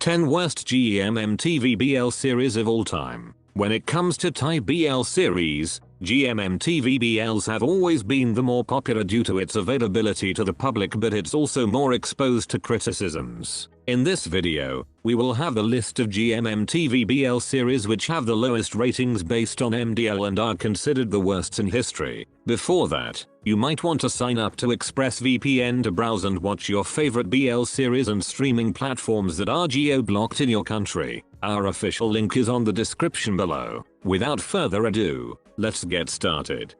10 Worst GMMTV BL Series of All Time. When it comes to Thai BL series, GMMTV BLs have always been the more popular due to its availability to the public, but it's also more exposed to criticisms. In this video, we will have the list of GMMTV BL series which have the lowest ratings based on MDL and are considered the worst in history. Before that, you might want to sign up to ExpressVPN to browse and watch your favorite BL series and streaming platforms that are geo-blocked in your country. Our official link is on the description below. Without further ado, let's get started.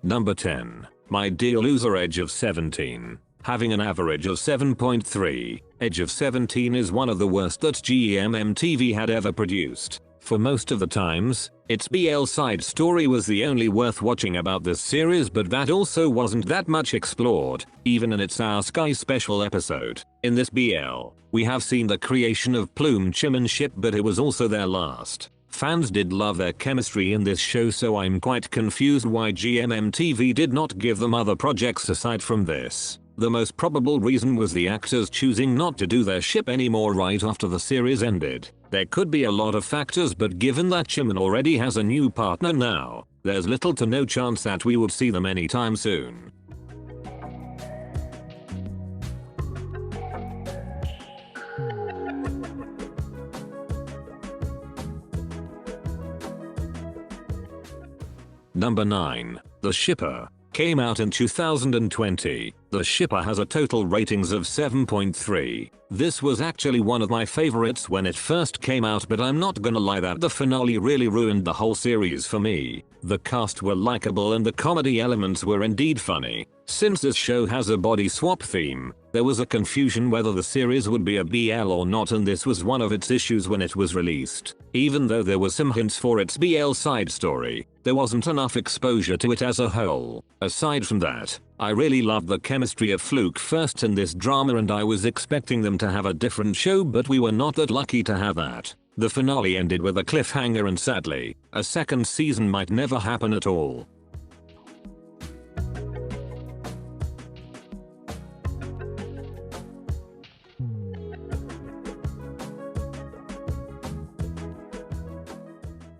Number 10. My Dear Loser, Edge of 17. Having an average of 7.3, Edge of 17 is one of the worst that GMMTV had ever produced. For most of the times, its BL side story was the only worth watching about this series, but that also wasn't that much explored, even in its Our Sky special episode. In this BL, we have seen the creation of Plume Chimanship, but it was also their last. Fans did love their chemistry in this show, so I'm quite confused why GMMTV did not give them other projects aside from this. The most probable reason was the actors choosing not to do their ship anymore right after the series ended. There could be a lot of factors, but given that Chiman already has a new partner now, there's little to no chance that we would see them anytime soon. Number 9. The Shipper. Came out in 2020. The Shipper has a total ratings of 7.3. This was actually one of my favorites when it first came out, but I'm not gonna lie that the finale really ruined the whole series for me. The cast were likable and the comedy elements were indeed funny. Since this show has a body swap theme, there was a confusion whether the series would be a BL or not, and this was one of its issues when it was released. Even though there were some hints for its BL side story, there wasn't enough exposure to it as a whole. Aside from that, I really loved the chemistry of Fluke first in this drama, and I was expecting them to have a different show, but we were not that lucky to have that. The finale ended with a cliffhanger, and sadly, a second season might never happen at all.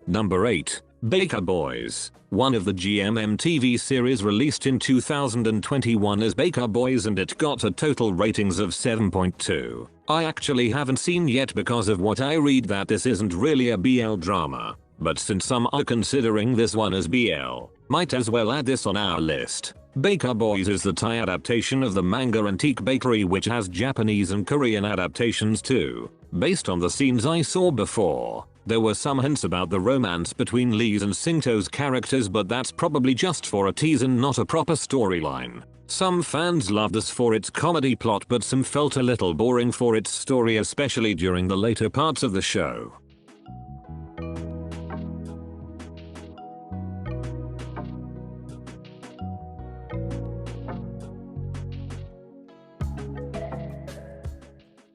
Number 8. Baker Boys. One of the GMMTV series released in 2021 is Baker Boys, and it got a total ratings of 7.2. I actually haven't seen yet because of what I read that this isn't really a BL drama, but since some are considering this one as BL, might as well add this on our list. Baker Boys is the Thai adaptation of the manga Antique Bakery, which has Japanese and Korean adaptations too. Based on the scenes I saw before, there were some hints about the romance between Lee's and Singto's characters, but that's probably just for a tease and not a proper storyline. Some fans loved this for its comedy plot, but some felt a little boring for its story, especially during the later parts of the show.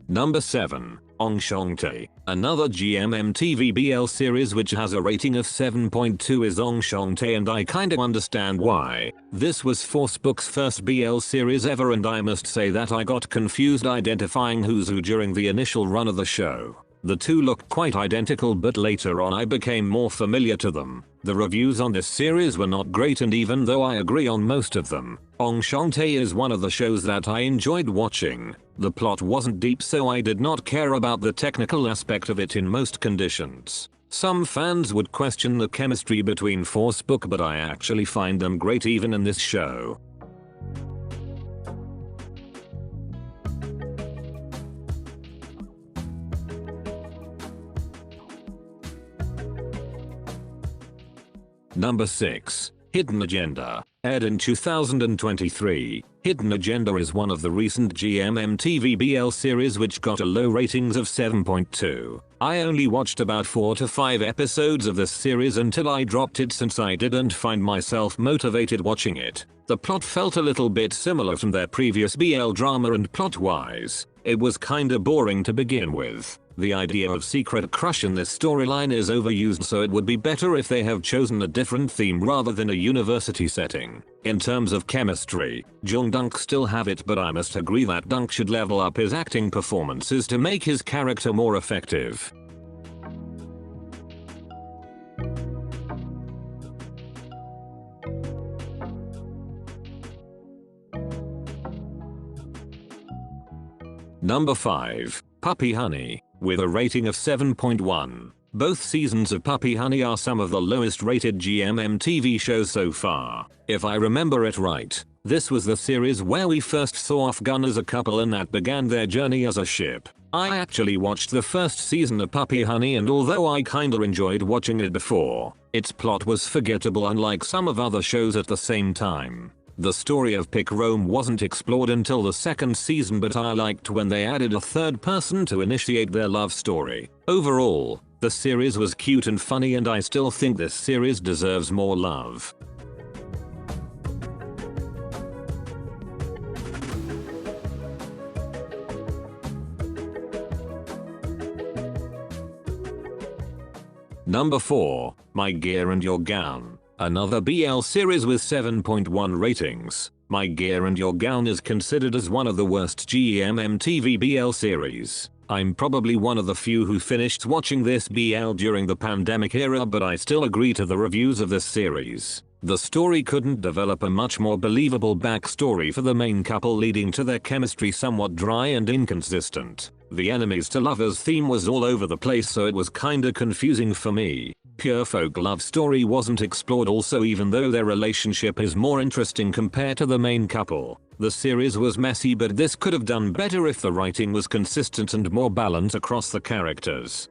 Number 7. Enchanté. Another GMMTV BL series which has a rating of 7.2 is Enchanté, and I kinda understand why. This was Forcebook's first BL series ever, and I must say that I got confused identifying who's who during the initial run of the show. The two looked quite identical, but later on I became more familiar to them. The reviews on this series were not great, and even though I agree on most of them, Enchanté is one of the shows that I enjoyed watching. The plot wasn't deep, so I did not care about the technical aspect of it in most conditions. Some fans would question the chemistry between Forcebook, but I actually find them great even in this show. Number 6. Hidden Agenda. Aired in 2023, Hidden Agenda is one of the recent GMMTV BL series which got a low ratings of 7.2. I only watched about 4 to 5 episodes of this series until I dropped it, since I didn't find myself motivated watching it. The plot felt a little bit similar from their previous BL drama, and plot-wise, It was kinda boring to begin with. The idea of secret crush in this storyline is overused, so it would be better if they have chosen a different theme rather than a university setting. In terms of chemistry, Jung-dunk still have it, but I must agree that Dunk should level up his acting performances to make his character more effective. Number 5. Puppy Honey. With a rating of 7.1. Both seasons of Puppy Honey are some of the lowest rated GMMTV shows so far. If I remember it right, this was the series where we first saw Afghan as a couple and that began their journey as a ship. I actually watched the first season of Puppy Honey, and although I kinda enjoyed watching it before, its plot was forgettable unlike some of other shows at the same time. The story of Pick Rome wasn't explored until the second season, but I liked when they added a third person to initiate their love story. Overall, the series was cute and funny, and I still think this series deserves more love. Number 4. My Gear and Your Gown. Another BL series with 7.1 ratings. My Gear and Your Gown is considered as one of the worst GMMTV BL series. I'm probably one of the few who finished watching this BL during the pandemic era, but I still agree to the reviews of this series. The story couldn't develop a much more believable backstory for the main couple, leading to their chemistry somewhat dry and inconsistent. The enemies to lovers theme was all over the place, so it was kinda confusing for me. Pure folk love story wasn't explored also, even though their relationship is more interesting compared to the main couple. The series was messy, but this could have done better if the writing was consistent and more balanced across the characters.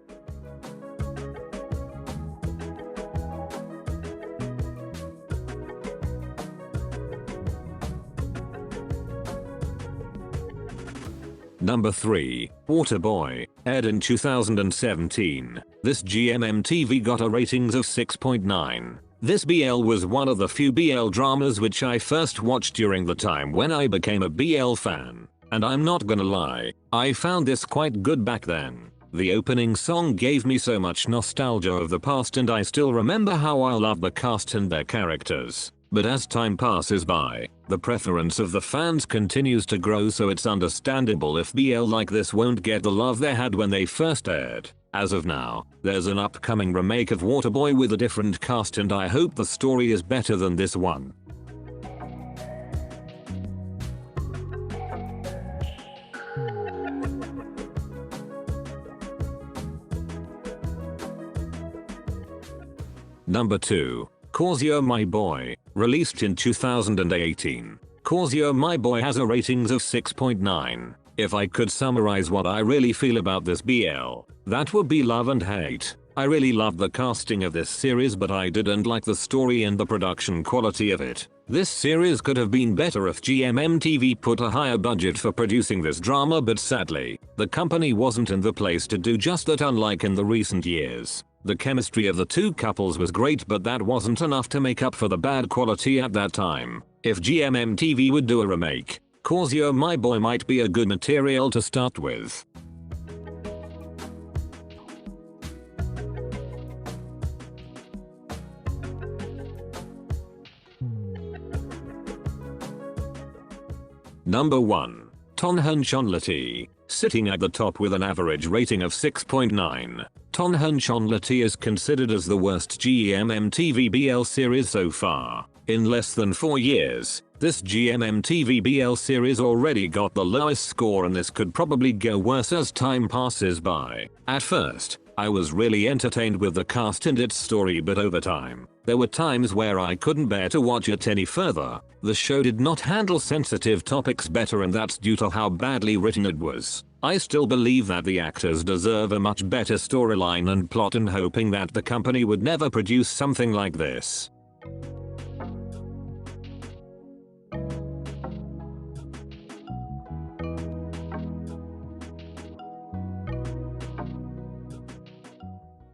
Number 3. Waterboyy. Aired in 2017. This GMMTV got a ratings of 6.9. This BL was one of the few BL dramas which I first watched during the time when I became a BL fan. And I'm not gonna lie, I found this quite good back then. The opening song gave me so much nostalgia of the past, and I still remember how I loved the cast and their characters. But as time passes by, the preference of the fans continues to grow, so it's understandable if BL like this won't get the love they had when they first aired. As of now, there's an upcoming remake of Waterboyy with a different cast, and I hope the story is better than this one. Number 2. Cause You're My Boy. Released in 2018. Cause You're My Boy has a ratings of 6.9. If I could summarize what I really feel about this BL, that would be love and hate. I really loved the casting of this series, but I didn't like the story and the production quality of it. This series could have been better if GMMTV put a higher budget for producing this drama, but sadly, the company wasn't in the place to do just that, unlike in the recent years. The chemistry of the two couples was great, but that wasn't enough to make up for the bad quality at that time. If GMMTV would do a remake, Cause You're My Boy might be a good material to start with. Number 1. Tonhon Chonlatee. Sitting at the top with an average rating of 6.9. Tonhon Chonlatee is considered as the worst GMMTV BL series so far. In less than 4 years, this GMMTV BL series already got the lowest score, and this could probably go worse as time passes by. At first, I was really entertained with the cast and its story, but over time, there were times where I couldn't bear to watch it any further. The show did not handle sensitive topics better, and that's due to how badly written it was. I still believe that the actors deserve a much better storyline and plot, and hoping that the company would never produce something like this.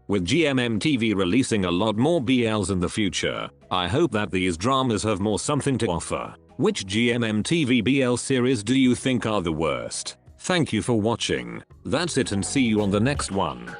With GMMTV releasing a lot more BLs in the future, I hope that these dramas have more something to offer. Which GMMTV BL series do you think are the worst? Thank you for watching. That's it, and see you on the next one.